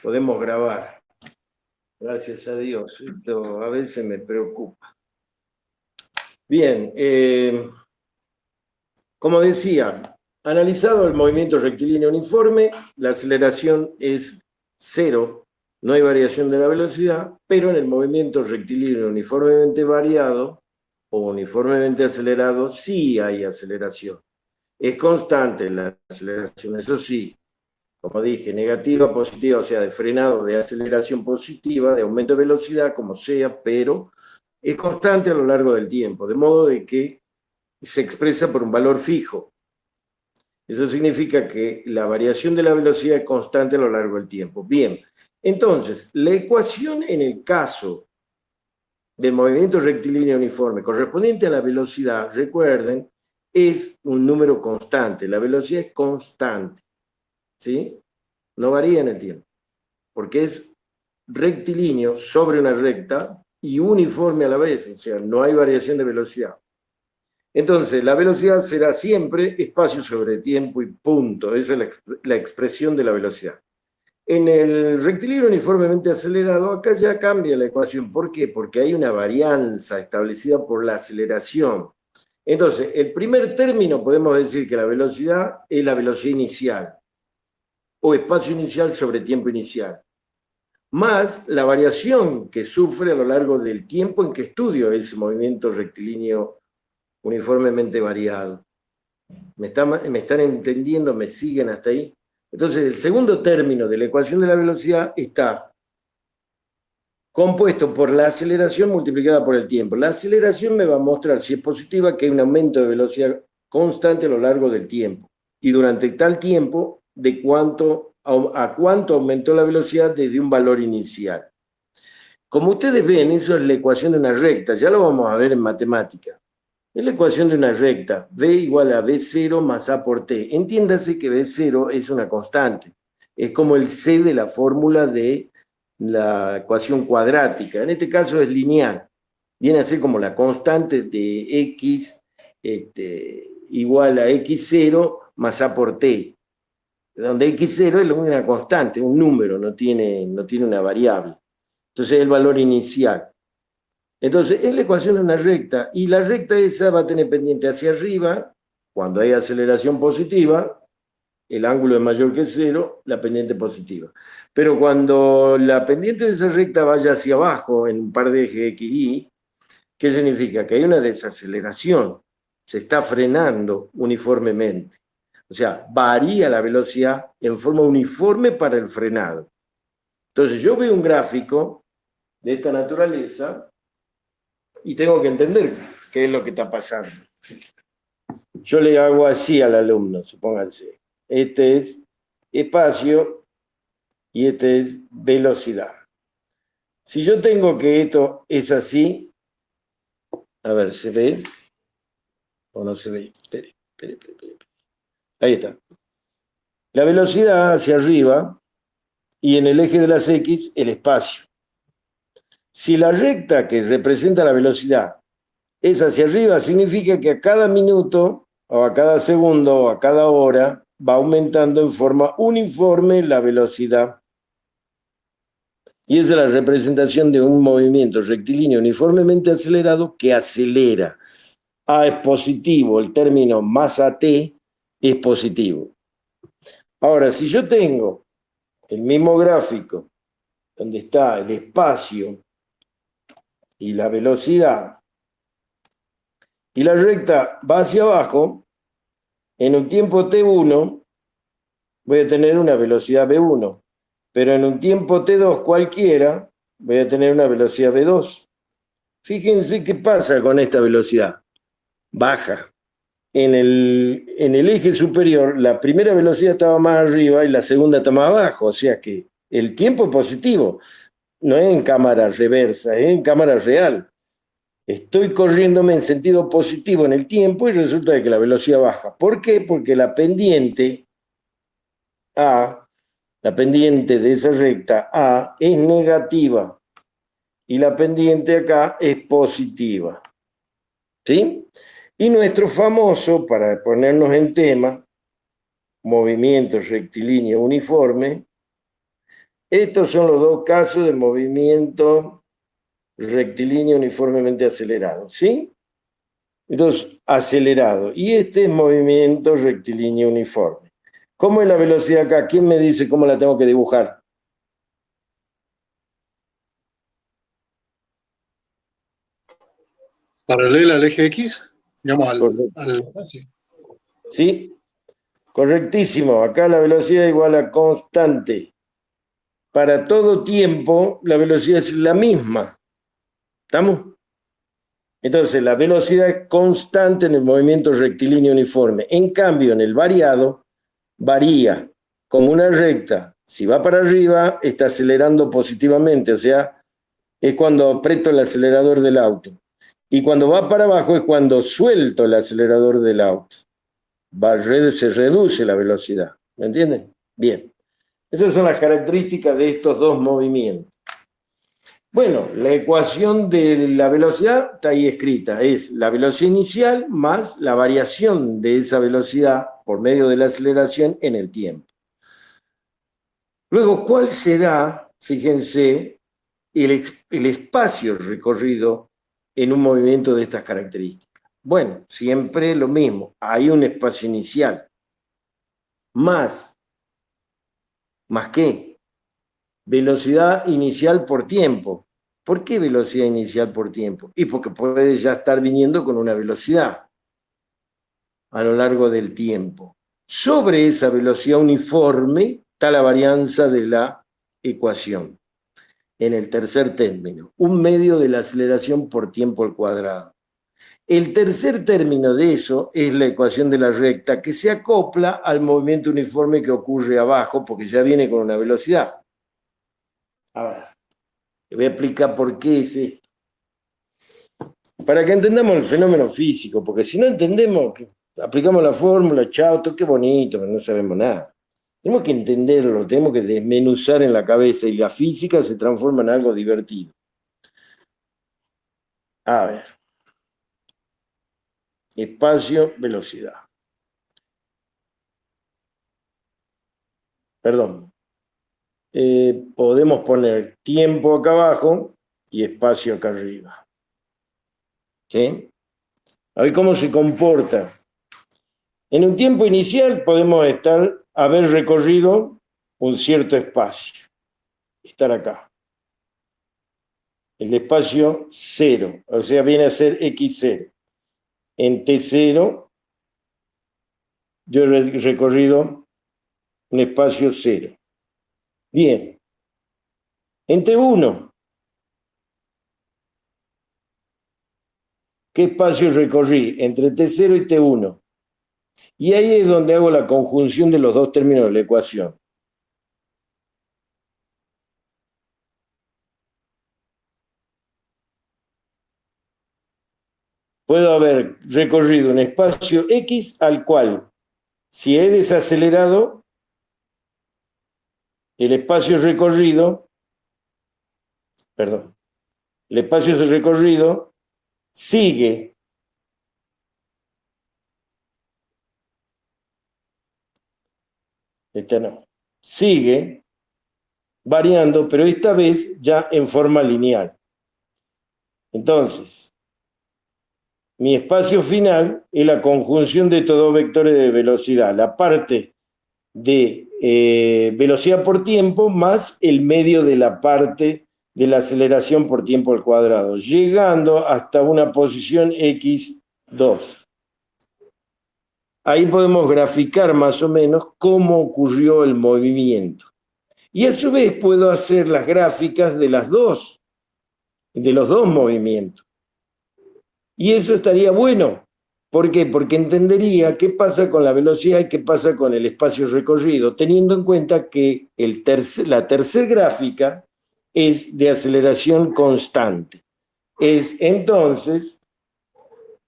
Podemos grabar. Gracias a Dios. Esto a veces me preocupa. Bien, como decía, analizado el movimiento rectilíneo uniforme, la aceleración es cero, no hay variación de la velocidad, pero en el movimiento rectilíneo uniformemente variado o uniformemente acelerado sí hay aceleración. Es constante la aceleración, eso sí, como dije, negativa, positiva, o sea, de frenado, de aceleración positiva, de aumento de velocidad, como sea, pero es constante a lo largo del tiempo, de modo de que se expresa por un valor fijo. Eso significa que la variación de la velocidad es constante a lo largo del tiempo. Bien, entonces, la ecuación en el caso del movimiento rectilíneo uniforme correspondiente a la velocidad, recuerden, es un número constante. La velocidad es constante, ¿sí? No varía en el tiempo, porque es rectilíneo sobre una recta y uniforme a la vez, o sea, no hay variación de velocidad. Entonces, la velocidad será siempre espacio sobre tiempo y punto. Esa es la expresión de la velocidad. En el rectilíneo uniformemente acelerado, acá ya cambia la ecuación. ¿Por qué? Porque hay una varianza establecida por la aceleración. Entonces, el primer término podemos decir que la velocidad es la velocidad inicial o espacio inicial sobre tiempo inicial, más la variación que sufre a lo largo del tiempo en que estudio ese movimiento rectilíneo uniformemente variado. ¿Me están entendiendo? ¿Me siguen hasta ahí? Entonces, el segundo término de la ecuación de la velocidad está compuesto por la aceleración multiplicada por el tiempo. La aceleración me va a mostrar, si es positiva, que hay un aumento de velocidad constante a lo largo del tiempo. Y durante tal tiempo, de cuánto a cuánto aumentó la velocidad desde un valor inicial. Como ustedes ven, eso es la ecuación de una recta. Ya lo vamos a ver en matemática. Es la ecuación de una recta. B igual a B0 más A por T. Entiéndase que B0 es una constante. Es como el C de la fórmula de la ecuación cuadrática. En este caso es lineal. Viene a ser como la constante de X igual a X0 más A por T. Donde X0 es una constante, un número, no tiene una variable. Entonces es el valor inicial. Entonces, es la ecuación de una recta, y la recta esa va a tener pendiente hacia arriba, cuando hay aceleración positiva, el ángulo es mayor que cero, la pendiente positiva. Pero cuando la pendiente de esa recta vaya hacia abajo, en un par de ejes X y, ¿qué significa? Que hay una desaceleración, se está frenando uniformemente. O sea, varía la velocidad en forma uniforme para el frenado. Entonces, yo veo un gráfico de esta naturaleza, y tengo que entender qué es lo que está pasando. Yo le hago así al alumno, supónganse. Este es espacio y este es velocidad. Si yo tengo que esto es así, a ver, ¿se ve o no se ve? Espere. Ahí está. La velocidad hacia arriba y en el eje de las X el espacio. Si la recta que representa la velocidad es hacia arriba, significa que a cada minuto o a cada segundo o a cada hora va aumentando en forma uniforme la velocidad. Y esa es la representación de un movimiento rectilíneo uniformemente acelerado que acelera. A es positivo, el término más AT es positivo. Ahora, si yo tengo el mismo gráfico donde está el espacio y la velocidad, y la recta va hacia abajo, en un tiempo T1 voy a tener una velocidad V1, pero en un tiempo T2 cualquiera voy a tener una velocidad V2. Fíjense qué pasa con esta velocidad. Baja. En el eje superior, la primera velocidad estaba más arriba y la segunda está más abajo, o sea que el tiempo es positivo. No es en cámara reversa, es en cámara real. Estoy corriéndome en sentido positivo en el tiempo y resulta de que la velocidad baja. ¿Por qué? Porque la pendiente A, la pendiente de esa recta A es negativa y la pendiente acá es positiva. ¿Sí? Y nuestro famoso, para ponernos en tema, movimiento rectilíneo uniforme, Estos son los dos casos de movimiento rectilíneo uniformemente acelerado, ¿sí? Entonces, acelerado. Y este es movimiento rectilíneo uniforme. ¿Cómo es la velocidad acá? ¿Quién me dice cómo la tengo que dibujar? Paralela al eje X, digamos sí. ¿Sí? Correctísimo. Acá la velocidad es igual a constante. Para todo tiempo, la velocidad es la misma. ¿Estamos? Entonces, la velocidad es constante en el movimiento rectilíneo uniforme. En cambio, en el variado, varía como una recta. Si va para arriba, está acelerando positivamente, o sea, es cuando aprieto el acelerador del auto. Y cuando va para abajo es cuando suelto el acelerador del auto. Se reduce la velocidad. ¿Me entienden? Bien. Esas son las características de estos dos movimientos. Bueno, la ecuación de la velocidad está ahí escrita. Es la velocidad inicial más la variación de esa velocidad por medio de la aceleración en el tiempo. Luego, ¿cuál será, fíjense, el espacio recorrido en un movimiento de estas características? Bueno, siempre lo mismo. Hay un espacio inicial. ¿Más qué? Velocidad inicial por tiempo. ¿Por qué velocidad inicial por tiempo? Y porque puede ya estar viniendo con una velocidad a lo largo del tiempo. Sobre esa velocidad uniforme está la varianza de la ecuación. En el tercer término, un medio de la aceleración por tiempo al cuadrado. El tercer término de eso es la ecuación de la recta, que se acopla al movimiento uniforme que ocurre abajo, porque ya viene con una velocidad. A ver, le voy a explicar por qué es esto. Para que entendamos el fenómeno físico, porque si no entendemos, aplicamos la fórmula, chao, qué bonito, pero no sabemos nada. Tenemos que entenderlo, tenemos que desmenuzar en la cabeza y la física se transforma en algo divertido. A ver. Espacio, velocidad. Perdón. Podemos poner tiempo acá abajo y espacio acá arriba. ¿Sí? A ver cómo se comporta. En un tiempo inicial podemos haber recorrido un cierto espacio. Estar acá. El espacio 0, o sea, viene a ser x0. En t0 yo he recorrido un espacio 0. Bien. En t1, ¿qué espacio recorrí? Entre t0 y t1. Y ahí es donde hago la conjunción de los dos términos de la ecuación. Puedo haber recorrido un espacio x al cual, si he desacelerado, el espacio recorrido sigue sigue variando, pero esta vez ya en forma lineal. Entonces, mi espacio final es la conjunción de estos dos vectores de velocidad, la parte de velocidad por tiempo más el medio de la parte de la aceleración por tiempo al cuadrado, llegando hasta una posición x2. Ahí podemos graficar más o menos cómo ocurrió el movimiento. Y a su vez puedo hacer las gráficas de los dos movimientos. Y eso estaría bueno. ¿Por qué? Porque entendería qué pasa con la velocidad y qué pasa con el espacio recorrido, teniendo en cuenta que la tercera gráfica es de aceleración constante. Es entonces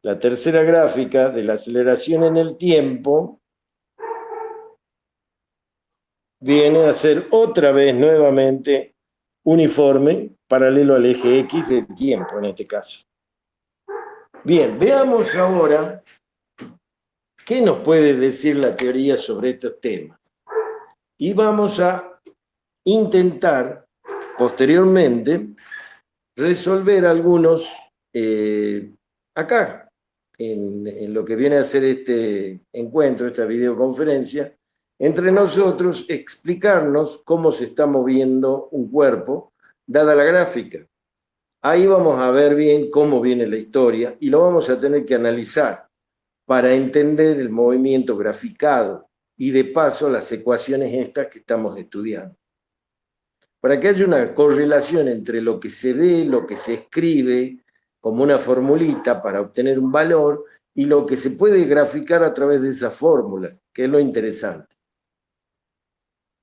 la tercera gráfica de la aceleración en el tiempo viene a ser otra vez nuevamente uniforme, paralelo al eje X del tiempo en este caso. Bien, veamos ahora qué nos puede decir la teoría sobre estos temas. Y vamos a intentar posteriormente resolver algunos acá, en lo que viene a ser este encuentro, esta videoconferencia, entre nosotros explicarnos cómo se está moviendo un cuerpo, dada la gráfica. Ahí vamos a ver bien cómo viene la historia y lo vamos a tener que analizar para entender el movimiento graficado y de paso las ecuaciones estas que estamos estudiando. Para que haya una correlación entre lo que se ve, lo que se escribe, como una formulita para obtener un valor, y lo que se puede graficar a través de esas fórmulas, que es lo interesante.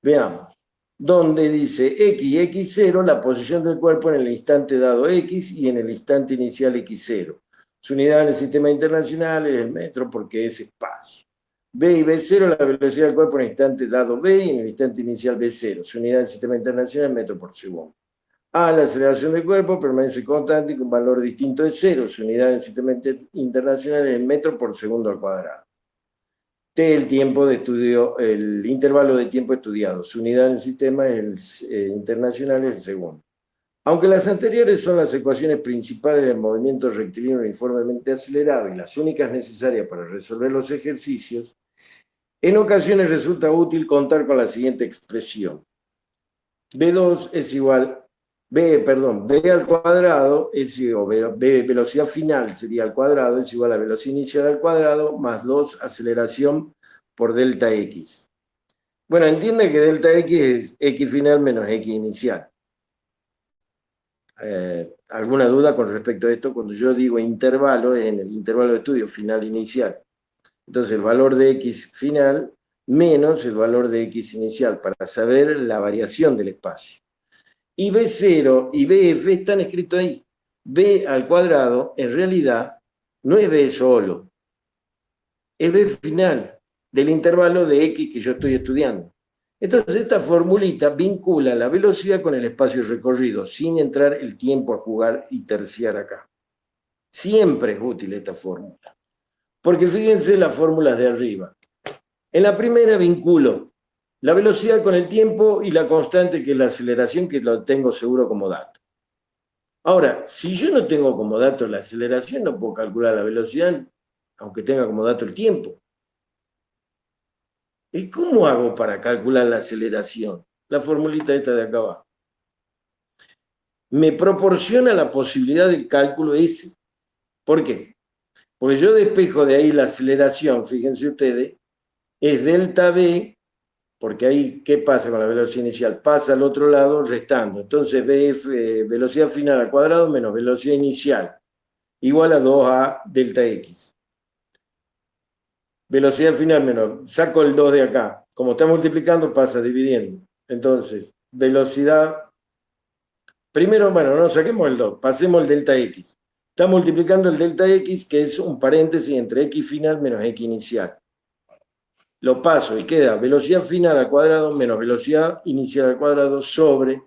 Veamos, donde dice X y X0, la posición del cuerpo en el instante dado X y en el instante inicial X0. Su unidad en el sistema internacional es el metro porque es espacio. B y B0, la velocidad del cuerpo en el instante dado B y en el instante inicial B0. Su unidad en el sistema internacional es metro por segundo. A, la aceleración del cuerpo permanece constante y con valor distinto de cero. Su unidad en el sistema internacional es el metro por segundo al cuadrado. T, el tiempo de estudio, el intervalo de tiempo estudiado. Su unidad en el sistema es el internacional es el segundo. Aunque las anteriores son las ecuaciones principales del movimiento rectilíneo uniformemente acelerado y las únicas necesarias para resolver los ejercicios, en ocasiones resulta útil contar con la siguiente expresión. B2 es igual, B al cuadrado, B velocidad final sería al cuadrado, es igual a velocidad inicial al cuadrado, más 2 aceleración por delta X. Bueno, entiende que delta X es X final menos X inicial. ¿Alguna duda con respecto a esto? Cuando yo digo intervalo, es en el intervalo de estudio final inicial. Entonces el valor de X final menos el valor de X inicial para saber la variación del espacio. Y B0 y BF están escritos ahí. B al cuadrado en realidad no es B solo, es B final del intervalo de X que yo estoy estudiando. Entonces esta formulita vincula la velocidad con el espacio recorrido, sin entrar el tiempo a jugar y terciar acá. Siempre es útil esta fórmula. Porque fíjense las fórmulas de arriba. En la primera vinculo la velocidad con el tiempo y la constante que es la aceleración, que lo tengo seguro como dato. Ahora, si yo no tengo como dato la aceleración, no puedo calcular la velocidad, aunque tenga como dato el tiempo. ¿Y cómo hago para calcular la aceleración? La formulita esta de acá abajo. Me proporciona la posibilidad del cálculo ese. ¿Por qué? Porque yo despejo de ahí la aceleración, fíjense ustedes, es delta B, porque ahí, ¿qué pasa con la velocidad inicial? Pasa al otro lado restando. Entonces, BF, velocidad final al cuadrado menos velocidad inicial, igual a 2A delta X. Velocidad final menos, saco el 2 de acá. Como está multiplicando, pasa dividiendo. Entonces, velocidad, primero, bueno, no saquemos el 2, pasemos el delta X. Está multiplicando el delta X, que es un paréntesis entre X final menos X inicial. Lo paso y queda velocidad final al cuadrado menos velocidad inicial al cuadrado sobre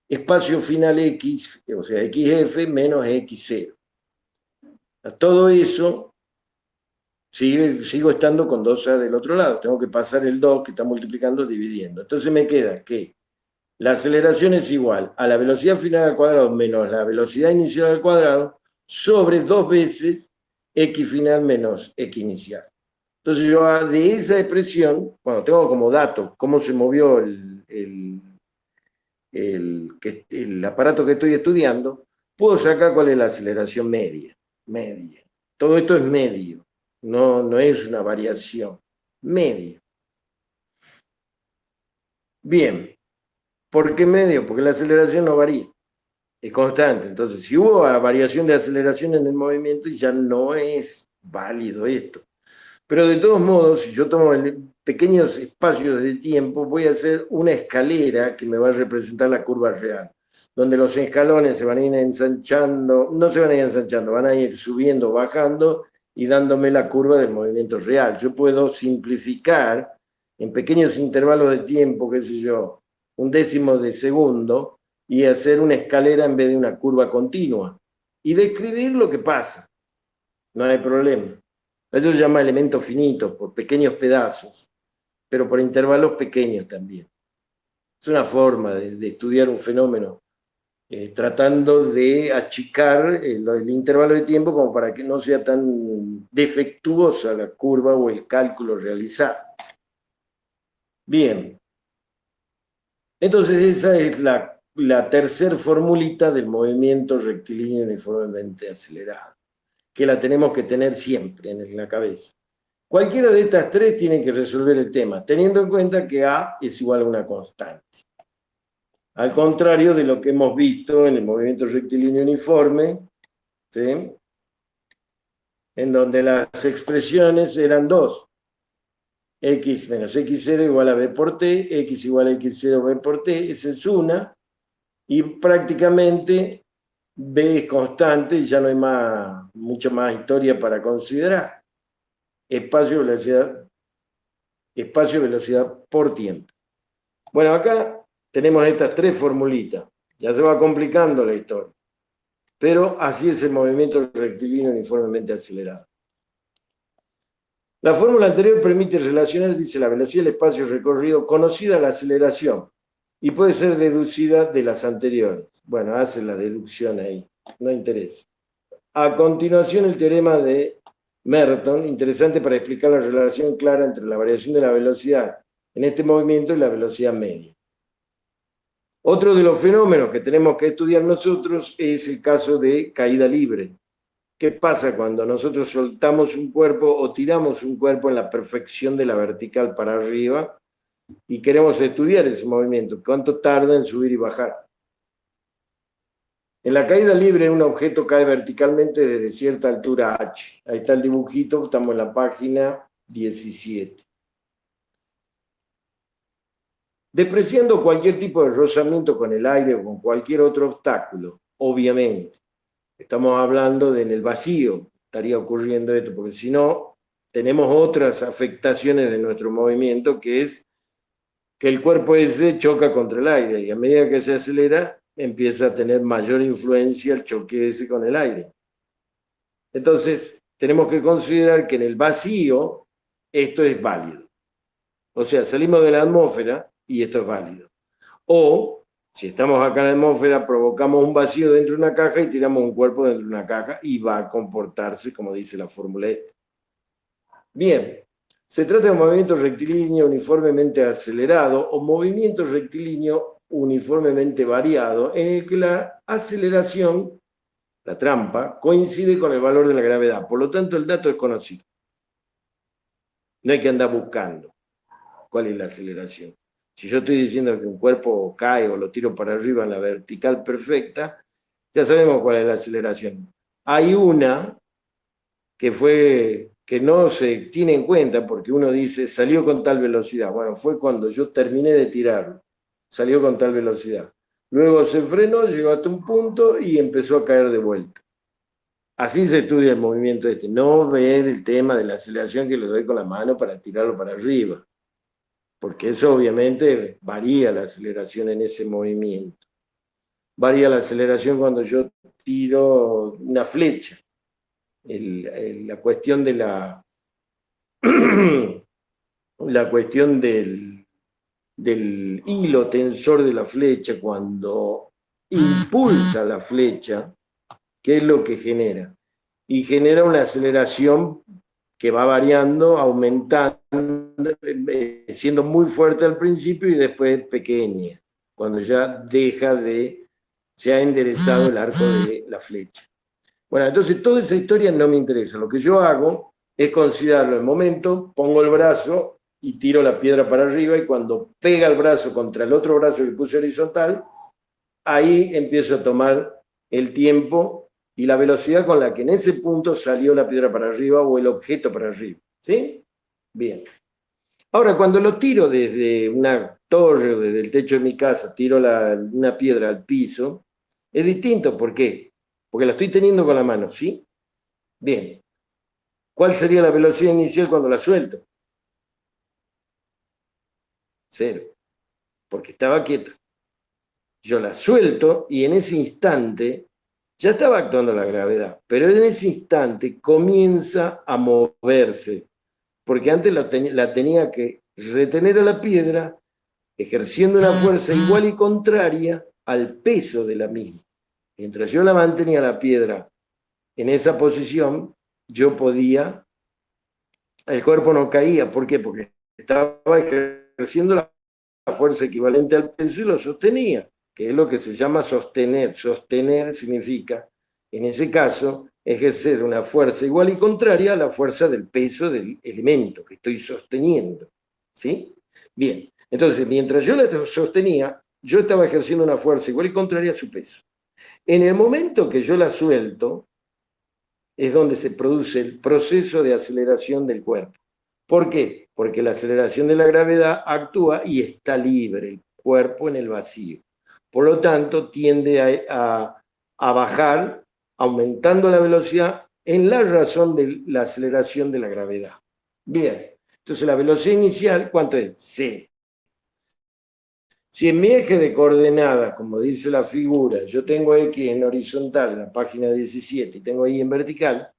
espacio final X, o sea, XF menos X0. Todo eso sigo estando con 2A del otro lado. Tengo que pasar el 2 que está multiplicando dividiendo. Entonces me queda que la aceleración es igual a la velocidad final al cuadrado menos la velocidad inicial al cuadrado sobre 2 veces X final menos X inicial. Entonces yo de esa expresión, cuando tengo como dato cómo se movió el aparato que estoy estudiando, puedo sacar cuál es la aceleración media. Todo esto es medio, no es una variación, medio. Bien, ¿por qué medio? Porque la aceleración no varía, es constante. Entonces, si hubo variación de aceleración en el movimiento, ya no es válido esto. Pero de todos modos, si yo tomo pequeños espacios de tiempo, voy a hacer una escalera que me va a representar la curva real, donde los escalones se van a ir ensanchando, no se van a ir ensanchando, van a ir subiendo, bajando y dándome la curva del movimiento real. Yo puedo simplificar en pequeños intervalos de tiempo, qué sé yo, un décimo de segundo, y hacer una escalera en vez de una curva continua. Y describir lo que pasa. No hay problema. Eso se llama elementos finitos, por pequeños pedazos, pero por intervalos pequeños también. Es una forma de estudiar un fenómeno, tratando de achicar el intervalo de tiempo como para que no sea tan defectuosa la curva o el cálculo realizado. Bien, entonces esa es la tercer formulita del movimiento rectilíneo uniformemente acelerado, que la tenemos que tener siempre en la cabeza. Cualquiera de estas tres tiene que resolver el tema, teniendo en cuenta que A es igual a una constante. Al contrario de lo que hemos visto en el movimiento rectilíneo uniforme, ¿sí?, en donde las expresiones eran dos. X menos X0 igual a B por T, X igual a X0 B por T, esa es una, y prácticamente B es constante y ya no hay mucha más historia para considerar. Espacio, velocidad por tiempo. Bueno, acá tenemos estas tres formulitas. Ya se va complicando la historia. Pero así es el movimiento rectilíneo uniformemente acelerado. La fórmula anterior permite relacionar, dice, la velocidad del espacio recorrido conocida la aceleración y puede ser deducida de las anteriores. Bueno, hace la deducción ahí, no interesa. A continuación, el teorema de Merton, interesante para explicar la relación clara entre la variación de la velocidad en este movimiento y la velocidad media. Otro de los fenómenos que tenemos que estudiar nosotros es el caso de caída libre. ¿Qué pasa cuando nosotros soltamos un cuerpo o tiramos un cuerpo en la perfección de la vertical para arriba y queremos estudiar ese movimiento? ¿Cuánto tarda en subir y bajar? En la caída libre, un objeto cae verticalmente desde cierta altura h. Ahí está el dibujito, estamos en la página 17. Despreciando cualquier tipo de rozamiento con el aire o con cualquier otro obstáculo, obviamente. Estamos hablando de en el vacío, estaría ocurriendo esto, porque si no, tenemos otras afectaciones de nuestro movimiento, que es que el cuerpo ese choca contra el aire, y a medida que se acelera, empieza a tener mayor influencia el choque ese con el aire. Entonces, tenemos que considerar que en el vacío esto es válido. O sea, salimos de la atmósfera y esto es válido. O, si estamos acá en la atmósfera, provocamos un vacío dentro de una caja y tiramos un cuerpo dentro de una caja y va a comportarse como dice la fórmula esta. Bien, se trata de un movimiento rectilíneo uniformemente acelerado o movimiento rectilíneo uniformemente variado en el que la aceleración, la trampa, coincide con el valor de la gravedad. Por lo tanto, el dato es conocido. No hay que andar buscando cuál es la aceleración. Si yo estoy diciendo que un cuerpo cae o lo tiro para arriba en la vertical perfecta, ya sabemos cuál es la aceleración. Hay una que no se tiene en cuenta porque uno dice salió con tal velocidad. Bueno, fue cuando yo terminé de tirarlo. Salió con tal velocidad. Luego se frenó, llegó hasta un punto y empezó a caer de vuelta. Así se estudia el movimiento este. No ver el tema de la aceleración que le doy con la mano para tirarlo para arriba. Porque eso obviamente varía la aceleración en ese movimiento. Varía la aceleración cuando yo tiro una flecha. La cuestión de la cuestión del hilo tensor de la flecha cuando impulsa la flecha, ¿qué es lo que genera? Y genera una aceleración que va variando, aumentando, siendo muy fuerte al principio y después pequeña, cuando ya se ha enderezado el arco de la flecha. Bueno, entonces toda esa historia no me interesa. Lo que yo hago es considerarlo el momento, pongo el brazo y tiro la piedra para arriba y cuando pega el brazo contra el otro brazo que puse horizontal, ahí empiezo a tomar el tiempo y la velocidad con la que en ese punto salió la piedra para arriba o el objeto para arriba. ¿Sí? Bien. Ahora, cuando lo tiro desde una torre o desde el techo de mi casa, tiro una piedra al piso, es distinto. ¿Por qué? Porque la estoy teniendo con la mano, ¿sí? Bien. ¿Cuál sería la velocidad inicial cuando la suelto? 0. Porque estaba quieta. Yo la suelto y en ese instante ya estaba actuando la gravedad, pero en ese instante comienza a moverse, porque antes la tenía que retener a la piedra ejerciendo una fuerza igual y contraria al peso de la misma. Mientras yo la mantenía la piedra en esa posición, yo podía, el cuerpo no caía. ¿Por qué? Porque estaba ejerciendo la fuerza equivalente al peso y lo sostenía, que es lo que se llama sostener. Sostener significa, en ese caso, ejercer una fuerza igual y contraria a la fuerza del peso del elemento que estoy sosteniendo. ¿Sí? Bien, entonces, mientras yo la sostenía, yo estaba ejerciendo una fuerza igual y contraria a su peso. En el momento que yo la suelto, es donde se produce el proceso de aceleración del cuerpo. ¿Por qué? Porque la aceleración de la gravedad actúa y está libre el cuerpo en el vacío. Por lo tanto, tiende a bajar, aumentando la velocidad en la razón de la aceleración de la gravedad. Bien, entonces la velocidad inicial, ¿cuánto es? C. Si en mi eje de coordenadas, como dice la figura, yo tengo X en horizontal en la página 17 y tengo Y en vertical,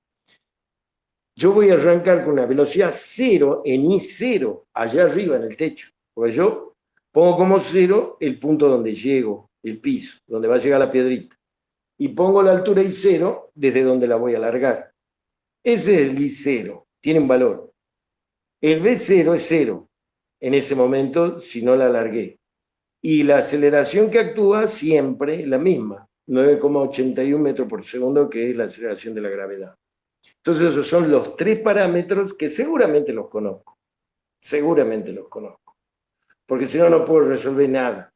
yo voy a arrancar con una velocidad 0 en I0, allá arriba en el techo. Porque yo pongo como 0 el punto donde llego, el piso, donde va a llegar la piedrita. Y pongo la altura I0 desde donde la voy a largar. Ese es el I0, tiene un valor. El V0 es 0 en ese momento si no la largué. Y la aceleración que actúa siempre es la misma, 9,81 metros por segundo, que es la aceleración de la gravedad. Entonces esos son los tres parámetros que seguramente los conozco, porque si no, no puedo resolver nada.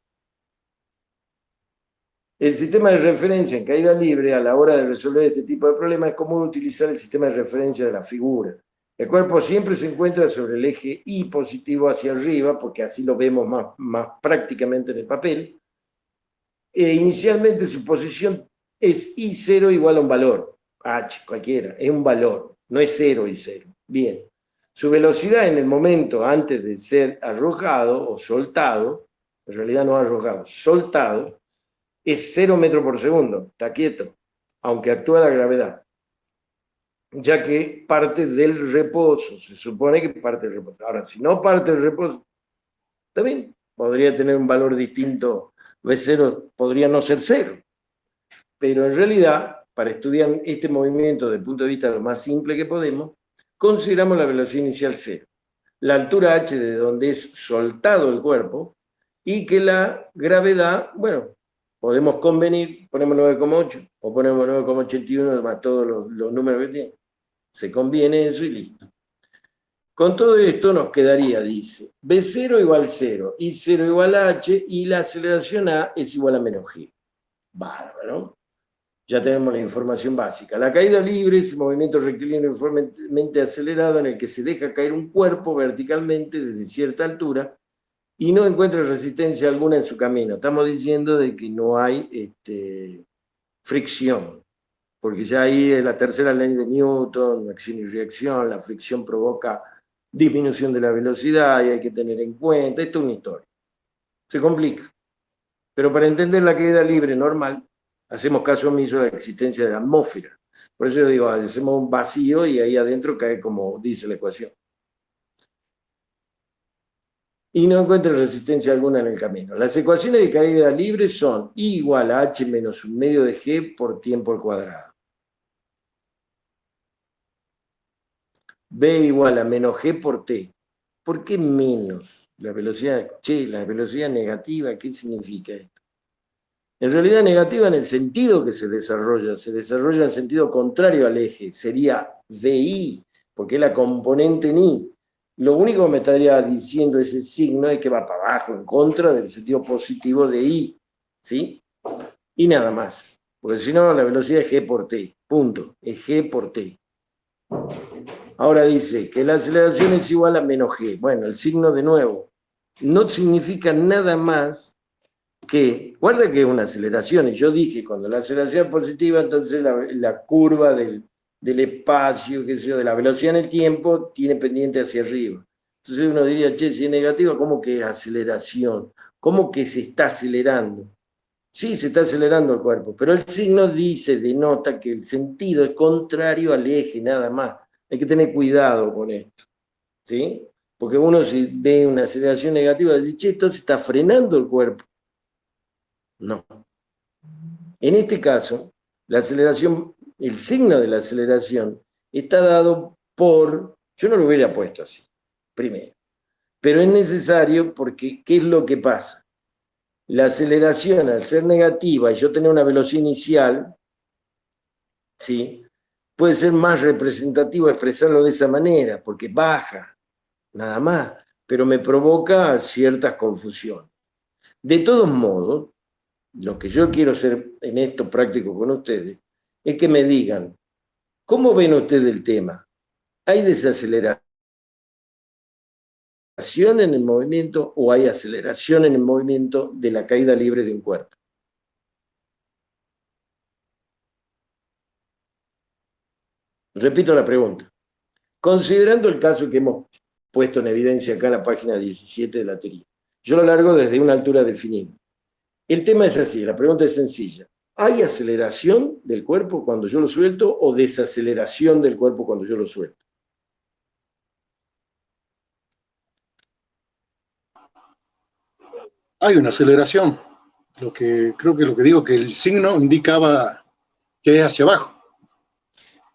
El sistema de referencia en caída libre a la hora de resolver este tipo de problemas es común utilizar el sistema de referencia de la figura. El cuerpo siempre se encuentra sobre el eje Y positivo hacia arriba, porque así lo vemos más prácticamente en el papel. Inicialmente su posición es I0 igual a un valor, H, cualquiera, es un valor, no es 0 I0. Bien, su velocidad en el momento antes de ser arrojado o soltado, en realidad no arrojado, soltado, es 0 metros por segundo, está quieto, aunque actúa la gravedad, ya que parte del reposo, se supone que parte del reposo. Ahora, si no parte del reposo, también podría tener un valor distinto, V0 podría no ser 0, pero en realidad, para estudiar este movimiento desde el punto de vista lo más simple que podemos, consideramos la velocidad inicial 0, la altura h de donde es soltado el cuerpo, y que la gravedad, bueno, podemos convenir, ponemos 9,8 o ponemos 9,81 más todos los números que tiene. Se conviene eso y listo. Con todo esto nos quedaría, dice, B0 igual 0, I0 igual a H, y la aceleración A es igual a menos G. Bárbaro. Ya tenemos la información básica. La caída libre es el movimiento rectilíneo uniformemente acelerado en el que se deja caer un cuerpo verticalmente desde cierta altura y no encuentra resistencia alguna en su camino. Estamos diciendo de que no hay fricción, porque ya ahí es la tercera ley de Newton, acción y reacción, la fricción provoca disminución de la velocidad y hay que tener en cuenta, esto es una historia. Se complica. Pero para entender la caída libre normal, hacemos caso omiso de la existencia de la atmósfera. Por eso yo digo, hacemos un vacío y ahí adentro cae como dice la ecuación. Y no encuentra resistencia alguna en el camino. Las ecuaciones de caída libre son I igual a h menos un medio de g por tiempo al cuadrado. B igual a menos g por t. ¿Por qué menos? La velocidad, la velocidad negativa, ¿qué significa esto? En realidad negativa en el sentido que se desarrolla en sentido contrario al eje, sería VI, porque es la componente en I. Lo único que me estaría diciendo ese signo es que va para abajo, en contra del sentido positivo de I, ¿sí? Y nada más, porque si no la velocidad es G por T, punto, es G por T. Ahora dice que la aceleración es igual a menos G. Bueno, el signo de nuevo no significa nada más que, guarda que es una aceleración, y yo dije, cuando la aceleración es positiva, entonces la curva del espacio, qué sé yo, de la velocidad en el tiempo, tiene pendiente hacia arriba. Entonces uno diría, che, si es negativa, ¿cómo que es aceleración? ¿Cómo que se está acelerando? Sí, se está acelerando el cuerpo, pero el signo denota que el sentido es contrario al eje, nada más. Hay que tener cuidado con esto, ¿sí? Porque uno si ve una aceleración negativa, dice, che, entonces está frenando el cuerpo. No. En este caso, la aceleración, el signo de la aceleración está dado por, yo no lo hubiera puesto así, primero, pero es necesario porque, ¿qué es lo que pasa? La aceleración, al ser negativa y yo tener una velocidad inicial, ¿sí? Puede ser más representativo expresarlo de esa manera, porque baja, nada más, pero me provoca ciertas confusiones. De todos modos, lo que yo quiero ser en esto práctico con ustedes es que me digan, ¿cómo ven ustedes el tema? ¿Hay desaceleración en el movimiento o hay aceleración en el movimiento de la caída libre de un cuerpo? Repito la pregunta. Considerando el caso que hemos puesto en evidencia acá en la página 17 de la teoría, yo lo largo desde una altura definida. El tema es así, la pregunta es sencilla. ¿Hay aceleración del cuerpo cuando yo lo suelto o desaceleración del cuerpo cuando yo lo suelto? Hay una aceleración. Creo que lo que digo que el signo indicaba que es hacia abajo.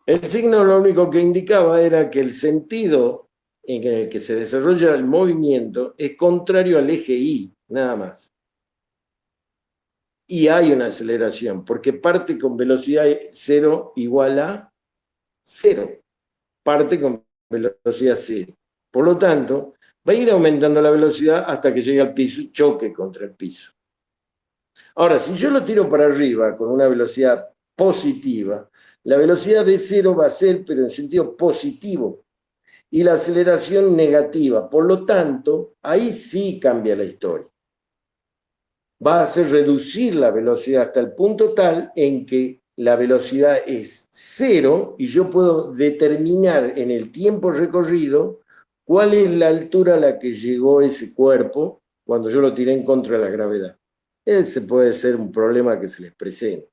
El signo lo único que indicaba era que el sentido en el que se desarrolla el movimiento es contrario al eje Y, nada más. Y hay una aceleración, porque parte con velocidad 0 igual a 0. Parte con velocidad 0. Por lo tanto, va a ir aumentando la velocidad hasta que llegue al piso y choque contra el piso. Ahora, si yo lo tiro para arriba con una velocidad positiva, la velocidad V0 va a ser, pero en sentido positivo, y la aceleración negativa. Por lo tanto, ahí sí cambia la historia. Va a hacer reducir la velocidad hasta el punto tal en que la velocidad es 0 y yo puedo determinar en el tiempo recorrido cuál es la altura a la que llegó ese cuerpo cuando yo lo tiré en contra de la gravedad. Ese puede ser un problema que se les presenta.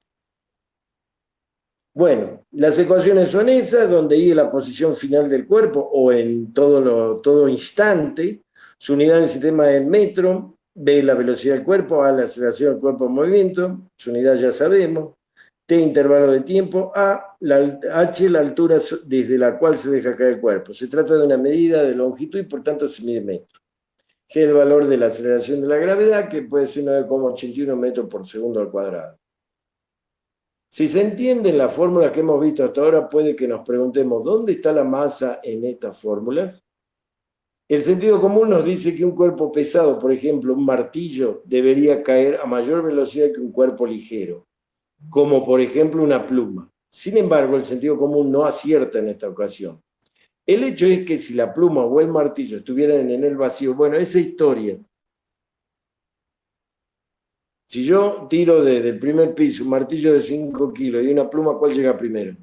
Bueno, las ecuaciones son esas, donde I es la posición final del cuerpo o en todo instante. Su unidad en el sistema es el metro, B la velocidad del cuerpo, A la aceleración del cuerpo en movimiento, su unidad ya sabemos, T intervalo de tiempo, H la altura desde la cual se deja caer el cuerpo. Se trata de una medida de longitud y por tanto se mide en metros. G el valor de la aceleración de la gravedad, que puede ser 9,81 metros por segundo al cuadrado. Si se entienden las fórmulas que hemos visto hasta ahora, puede que nos preguntemos, ¿dónde está la masa en estas fórmulas? El sentido común nos dice que un cuerpo pesado, por ejemplo, un martillo, debería caer a mayor velocidad que un cuerpo ligero, como por ejemplo una pluma. Sin embargo, el sentido común no acierta en esta ocasión. El hecho es que si la pluma o el martillo estuvieran en el vacío, bueno, esa historia. Si yo tiro desde el primer piso un martillo de 5 kilos y una pluma, ¿cuál llega primero?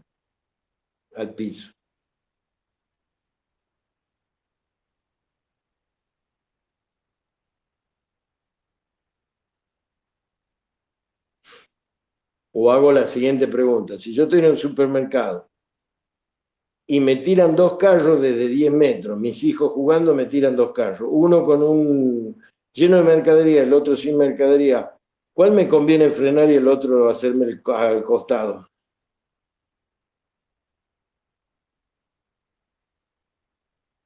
Al piso. O hago la siguiente pregunta. Si yo estoy en un supermercado y me tiran dos carros desde 10 metros, mis hijos jugando me tiran dos carros, uno con un lleno de mercadería, el otro sin mercadería, ¿cuál me conviene frenar y el otro hacerme al costado?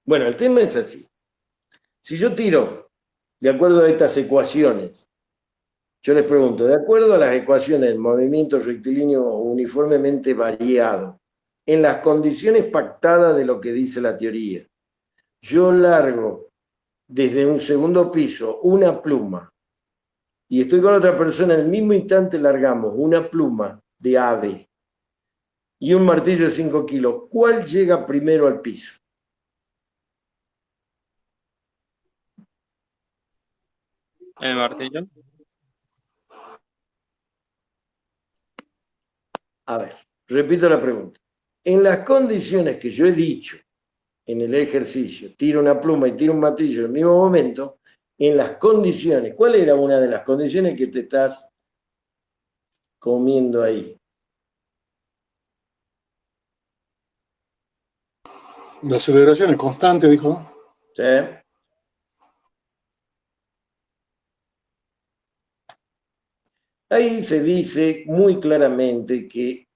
Bueno, el tema es así. Si yo tiro, de acuerdo a estas ecuaciones, yo les pregunto, de acuerdo a las ecuaciones del movimiento rectilíneo uniformemente variado, en las condiciones pactadas de lo que dice la teoría, yo largo desde un segundo piso una pluma y estoy con otra persona, en el mismo instante largamos una pluma de ave y un martillo de 5 kilos, ¿cuál llega primero al piso? El martillo. A ver, repito la pregunta. En las condiciones que yo he dicho en el ejercicio, tiro una pluma y tiro un martillo en el mismo momento, en las condiciones, ¿cuál era una de las condiciones que te estás comiendo ahí? La aceleración es constante, dijo. ¿Sí? Ahí se dice muy claramente que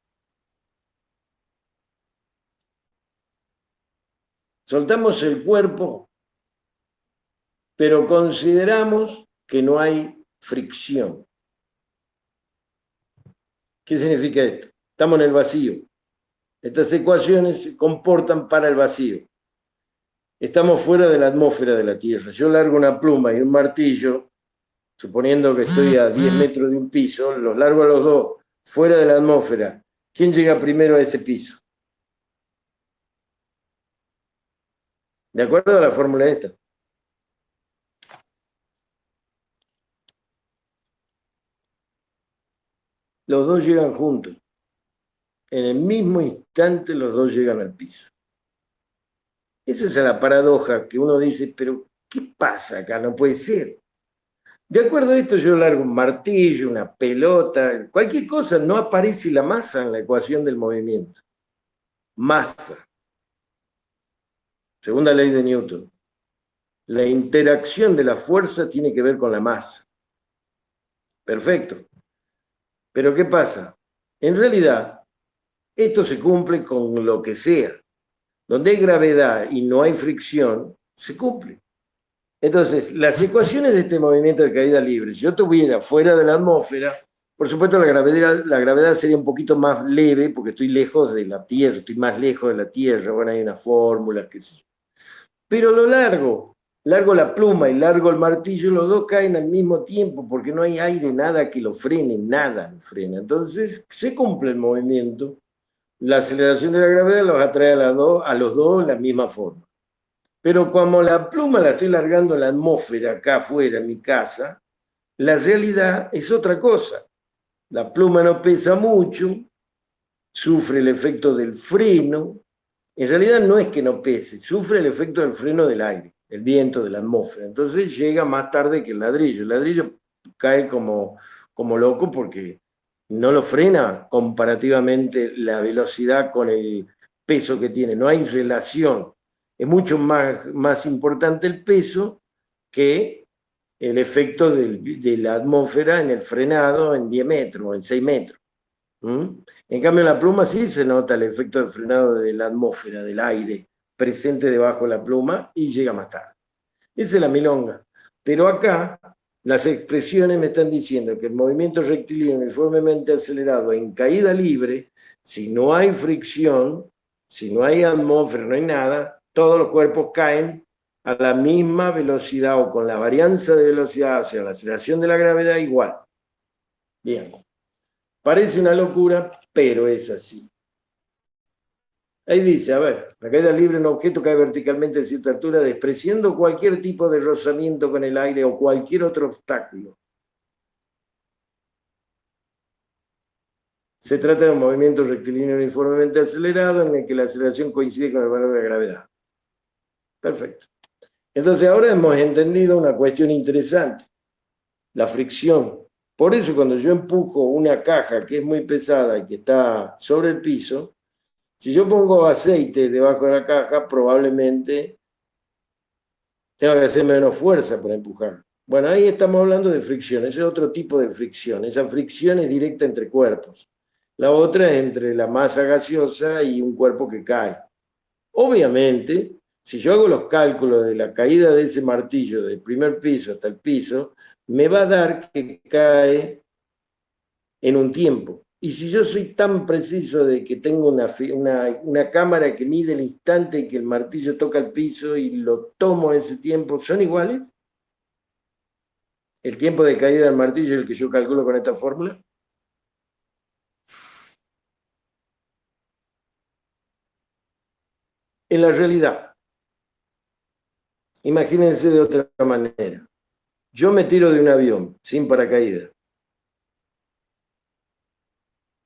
soltamos el cuerpo, pero consideramos que no hay fricción. ¿Qué significa esto? Estamos en el vacío. Estas ecuaciones se comportan para el vacío. Estamos fuera de la atmósfera de la Tierra. Yo largo una pluma y un martillo, suponiendo que estoy a 10 metros de un piso, los largo a los dos, fuera de la atmósfera. ¿Quién llega primero a ese piso? De acuerdo a la fórmula esta. Los dos llegan juntos. En el mismo instante los dos llegan al piso. Esa es la paradoja que uno dice, pero ¿qué pasa acá? No puede ser. De acuerdo a esto, yo largo un martillo, una pelota, cualquier cosa, no aparece la masa en la ecuación del movimiento. Masa. Segunda ley de Newton. La interacción de la fuerza tiene que ver con la masa. Perfecto. Pero ¿qué pasa? En realidad, esto se cumple con lo que sea. Donde hay gravedad y no hay fricción, se cumple. Entonces, las ecuaciones de este movimiento de caída libre, si yo estuviera fuera de la atmósfera, por supuesto la gravedad sería un poquito más leve porque estoy lejos de la Tierra, estoy más lejos de la Tierra, bueno, hay una fórmula, qué sé yo. Pero lo largo la pluma y largo el martillo, los dos caen al mismo tiempo porque no hay aire, nada que lo frene, nada lo frena. Entonces, se cumple el movimiento. La aceleración de la gravedad los atrae a los dos de la misma forma. Pero como la pluma la estoy largando en la atmósfera, acá afuera, en mi casa, la realidad es otra cosa. La pluma no pesa mucho, sufre el efecto del freno. En realidad no es que no pese, sufre el efecto del freno del aire, el viento de la atmósfera. Entonces llega más tarde que el ladrillo. El ladrillo cae como loco porque no lo frena comparativamente la velocidad con el peso que tiene. No hay relación. Es mucho más importante el peso que el efecto de la atmósfera en el frenado en 10 metros, en 6 metros. En cambio, en la pluma sí se nota el efecto de frenado de la atmósfera, del aire presente debajo de la pluma y llega más tarde. Esa es la milonga. Pero acá las expresiones me están diciendo que el movimiento rectilíneo uniformemente acelerado en caída libre, si no hay fricción, si no hay atmósfera, no hay nada, todos los cuerpos caen a la misma velocidad o con la varianza de velocidad, o sea, la aceleración de la gravedad igual. Bien. Parece una locura, pero es así. Ahí dice, a ver, la caída libre en un objeto cae verticalmente a cierta altura, despreciando cualquier tipo de rozamiento con el aire o cualquier otro obstáculo. Se trata de un movimiento rectilíneo uniformemente acelerado en el que la aceleración coincide con el valor de la gravedad. Perfecto. Entonces ahora hemos entendido una cuestión interesante, la fricción. Por eso cuando yo empujo una caja que es muy pesada y que está sobre el piso, si yo pongo aceite debajo de la caja, probablemente tengo que hacer menos fuerza para empujar. Bueno, ahí estamos hablando de fricción, ese es otro tipo de fricción. Esa fricción es directa entre cuerpos. La otra es entre la masa gaseosa y un cuerpo que cae. Obviamente, si yo hago los cálculos de la caída de ese martillo del primer piso hasta el piso, me va a dar que cae en un tiempo. Y si yo soy tan preciso de que tengo una cámara que mide el instante en que el martillo toca el piso y lo tomo ese tiempo, ¿son iguales? ¿El tiempo de caída del martillo es el que yo calculo con esta fórmula? En la realidad, imagínense de otra manera. Yo me tiro de un avión sin paracaídas.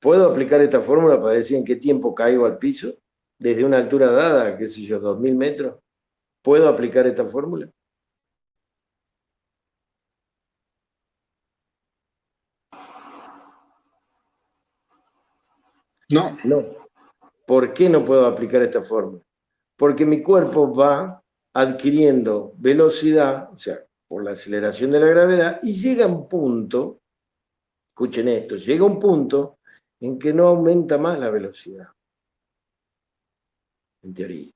¿Puedo aplicar esta fórmula para decir en qué tiempo caigo al piso? Desde una altura dada, qué sé yo, 2000 metros. ¿Puedo aplicar esta fórmula? No, No. ¿Por qué no puedo aplicar esta fórmula? Porque mi cuerpo va adquiriendo velocidad, o sea, por la aceleración de la gravedad, y llega un punto, escuchen esto, llega un punto en que no aumenta más la velocidad, en teoría.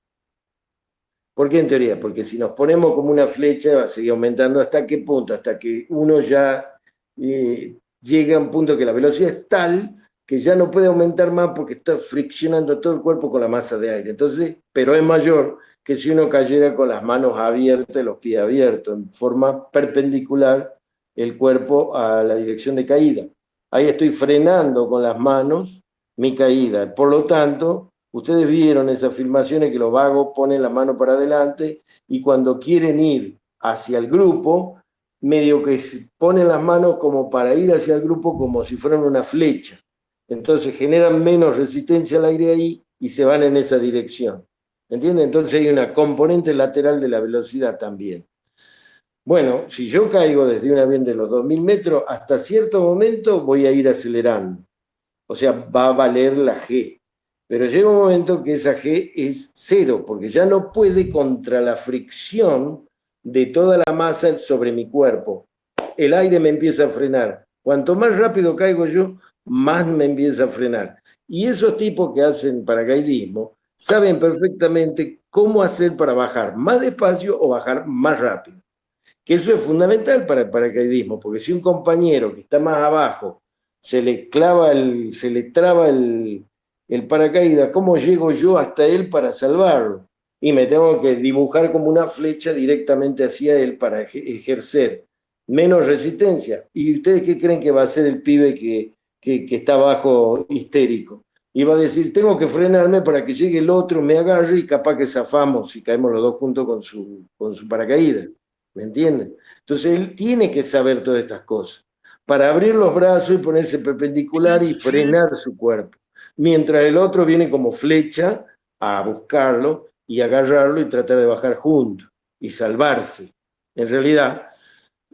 ¿Por qué en teoría? Porque si nos ponemos como una flecha, va a seguir aumentando. ¿Hasta qué punto? Hasta que uno ya llega a un punto que la velocidad es tal que ya no puede aumentar más porque está friccionando todo el cuerpo con la masa de aire. Entonces, pero es mayor que si uno cayera con las manos abiertas, los pies abiertos, en forma perpendicular el cuerpo a la dirección de caída. Ahí estoy frenando con las manos mi caída. Por lo tanto, ustedes vieron esas filmaciones que los vagos ponen la mano para adelante y cuando quieren ir hacia el grupo, medio que ponen las manos como para ir hacia el grupo como si fueran una flecha. Entonces generan menos resistencia al aire ahí y se van en esa dirección. ¿Entienden? Entonces hay una componente lateral de la velocidad también. Bueno, si yo caigo desde un avión de los 2000 metros, hasta cierto momento voy a ir acelerando. O sea, va a valer la G. Pero llega un momento que esa G es cero, porque ya no puede contra la fricción de toda la masa sobre mi cuerpo. El aire me empieza a frenar. Cuanto más rápido caigo yo, más me empieza a frenar. Y esos tipos que hacen paracaidismo saben perfectamente cómo hacer para bajar más despacio o bajar más rápido. Que eso es fundamental para el paracaidismo, porque si un compañero que está más abajo se le traba el paracaídas, ¿cómo llego yo hasta él para salvarlo? Y me tengo que dibujar como una flecha directamente hacia él para ejercer menos resistencia. ¿Y ustedes qué creen que va a hacer el pibe que está abajo histérico? Y va a decir, tengo que frenarme para que llegue el otro, me agarre y capaz que zafamos y caemos los dos juntos con su paracaídas. ¿Me entienden? Entonces él tiene que saber todas estas cosas para abrir los brazos y ponerse perpendicular y frenar su cuerpo. Mientras el otro viene como flecha a buscarlo y agarrarlo y tratar de bajar juntos y salvarse. En realidad,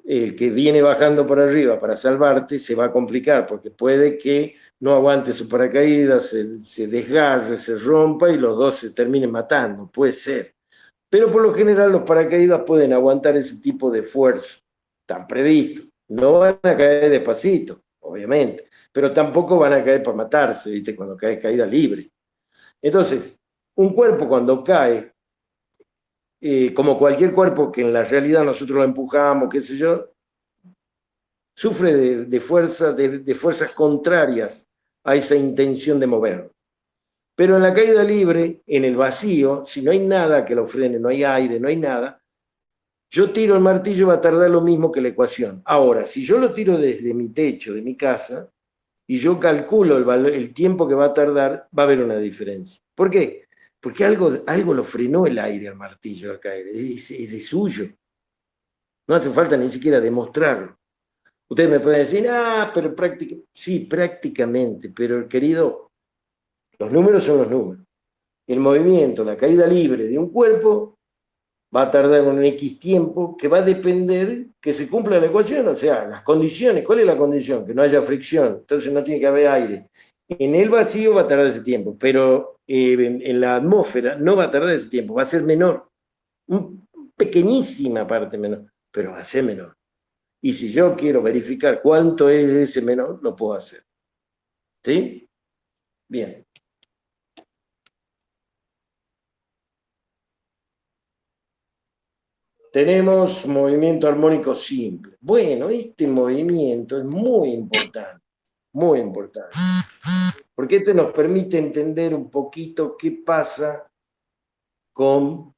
el que viene bajando por arriba para salvarte se va a complicar porque puede que no aguante su paracaídas, se desgarre, se rompa y los dos se terminen matando. Puede ser. Pero por lo general los paracaídas pueden aguantar ese tipo de esfuerzo. Están previstos. No van a caer despacito, obviamente, pero tampoco van a caer para matarse, ¿viste? Cuando cae caída libre. Entonces, un cuerpo cuando cae, como cualquier cuerpo que en la realidad nosotros lo empujamos, qué sé yo, sufre de fuerzas contrarias a esa intención de moverlo. Pero en la caída libre, en el vacío, si no hay nada que lo frene, no hay aire, no hay nada, yo tiro el martillo, va a tardar lo mismo que la ecuación. Ahora, si yo lo tiro desde mi techo, de mi casa, y yo calculo el tiempo que va a tardar, va a haber una diferencia. ¿Por qué? Porque algo lo frenó el aire al martillo al caer, es de suyo. No hace falta ni siquiera demostrarlo. Ustedes me pueden decir, pero sí, prácticamente, pero querido, los números son los números. El movimiento, la caída libre de un cuerpo va a tardar un X tiempo que va a depender que se cumpla la ecuación, o sea, las condiciones. ¿Cuál es la condición? Que no haya fricción, entonces no tiene que haber aire. En el vacío va a tardar ese tiempo, pero en la atmósfera no va a tardar ese tiempo, va a ser menor, pequeñísima parte menor, pero va a ser menor. Y si yo quiero verificar cuánto es ese menor, lo puedo hacer. ¿Sí? Bien. Tenemos movimiento armónico simple. Bueno, este movimiento es muy importante, porque este nos permite entender un poquito qué pasa con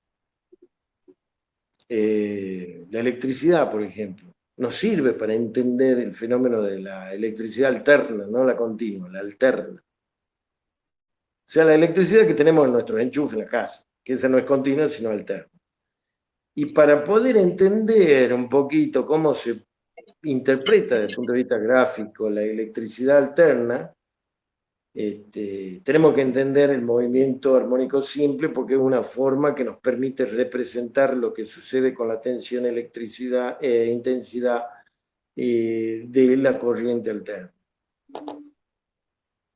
la electricidad, por ejemplo. Nos sirve para entender el fenómeno de la electricidad alterna, no la continua, la alterna. O sea, la electricidad que tenemos en nuestros enchufes en la casa, que esa no es continua, sino alterna. Y para poder entender un poquito cómo se interpreta desde el punto de vista gráfico la electricidad alterna, tenemos que entender el movimiento armónico simple porque es una forma que nos permite representar lo que sucede con la tensión, electricidad e intensidad de la corriente alterna.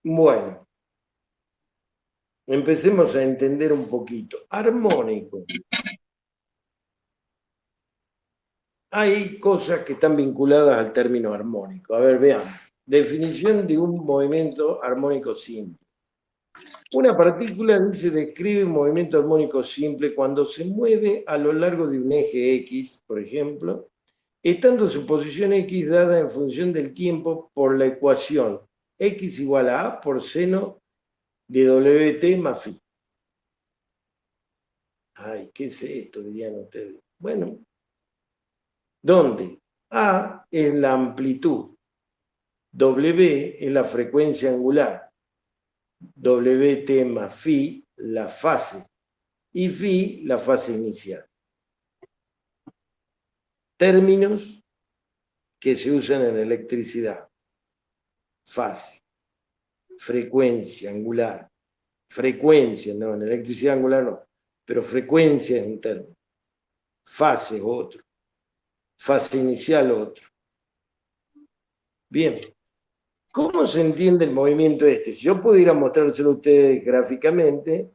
Bueno, empecemos a entender un poquito. Armónico. hay cosas que están vinculadas al término armónico. A ver, veamos. Definición de un movimiento armónico simple. Una partícula, dice, describe un movimiento armónico simple cuando se mueve a lo largo de un eje X, por ejemplo, estando su posición X dada en función del tiempo por la ecuación X igual a A por seno de WT más phi. Ay, ¿qué es esto? Dirían ustedes. Bueno, ¿dónde? A es la amplitud, W es la frecuencia angular, WT más phi la fase y phi la fase inicial. Términos que se usan en electricidad. Fase, frecuencia angular, frecuencia, no, en electricidad angular no, pero frecuencia es un término. Fase es otro, fase inicial otro. Bien, ¿cómo se entiende el movimiento este? Si yo pudiera mostrárselo a ustedes gráficamente,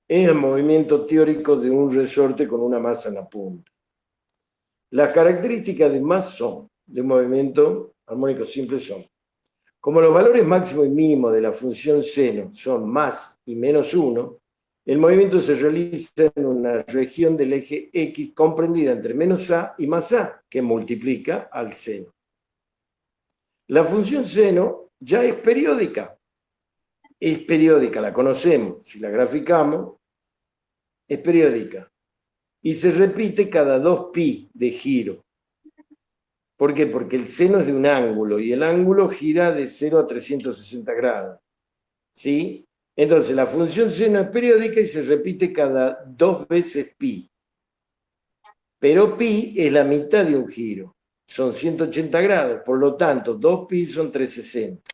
es el movimiento teórico de un resorte con una masa en la punta. Las características de un movimiento armónico simple son: como los valores máximo y mínimo de la función seno son más y menos 1, el movimiento se realiza en una región del eje X comprendida entre menos a y más a, que multiplica al seno. La función seno ya es periódica, la conocemos, si la graficamos, es periódica, y se repite cada 2π de giro. ¿Por qué? Porque el seno es de un ángulo, y el ángulo gira de 0 a 360 grados. ¿Sí? Entonces, la función seno es periódica y se repite cada 2 veces pi. Pero pi es la mitad de un giro. Son 180 grados, por lo tanto, 2π son 360.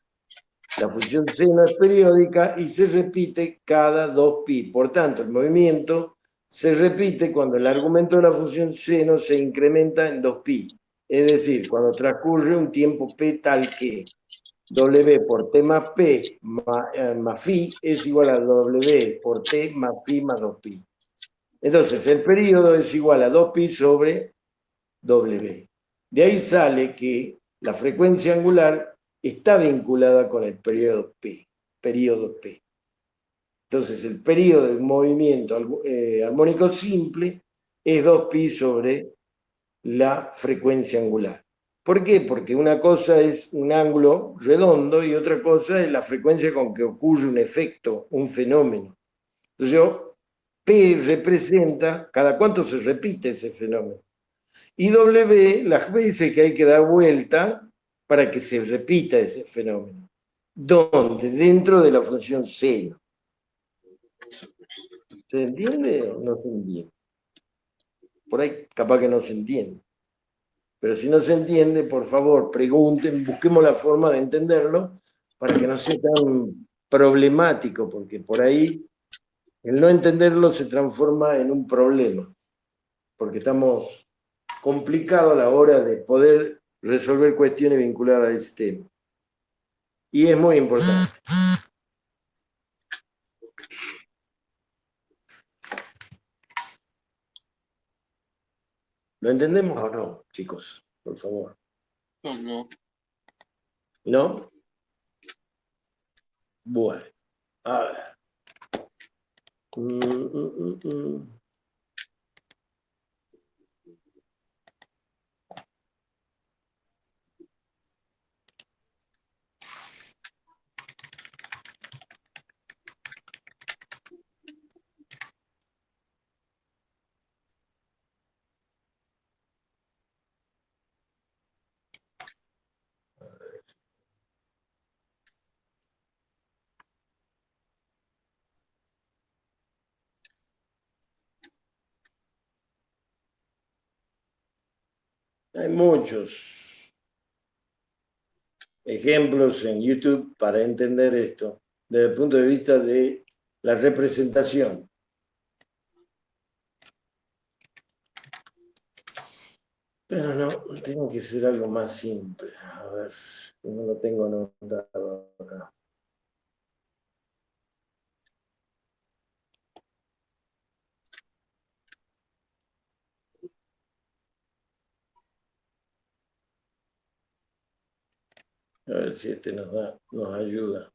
La función seno es periódica y se repite cada 2π. Por tanto, el movimiento se repite cuando el argumento de la función seno se incrementa en 2π. Es decir, cuando transcurre un tiempo p tal que W por T más P más phi es igual a W por T más pi más 2π. Entonces, el periodo es igual a 2π sobre W. De ahí sale que la frecuencia angular está vinculada con el periodo P. Entonces, el periodo de un movimiento armónico simple es 2π sobre la frecuencia angular. ¿Por qué? Porque una cosa es un ángulo redondo y otra cosa es la frecuencia con que ocurre un efecto, un fenómeno. Entonces, P representa cada cuánto se repite ese fenómeno. Y W las veces que hay que dar vuelta para que se repita ese fenómeno. ¿Dónde? Dentro de la función seno. ¿Se entiende o no se entiende? Por ahí capaz que no se entiende. Pero si no se entiende, por favor, pregunten, busquemos la forma de entenderlo para que no sea tan problemático, porque por ahí el no entenderlo se transforma en un problema, porque estamos complicados a la hora de poder resolver cuestiones vinculadas a ese tema. Y es muy importante. ¿Lo entendemos o no, chicos? Por favor. No. ¿No? Bueno, a ver. Mm, mm, mm, mm. Hay muchos ejemplos en YouTube para entender esto desde el punto de vista de la representación. Pero no, tiene que ser algo más simple. A ver, no lo tengo anotado acá. A ver si este nos ayuda.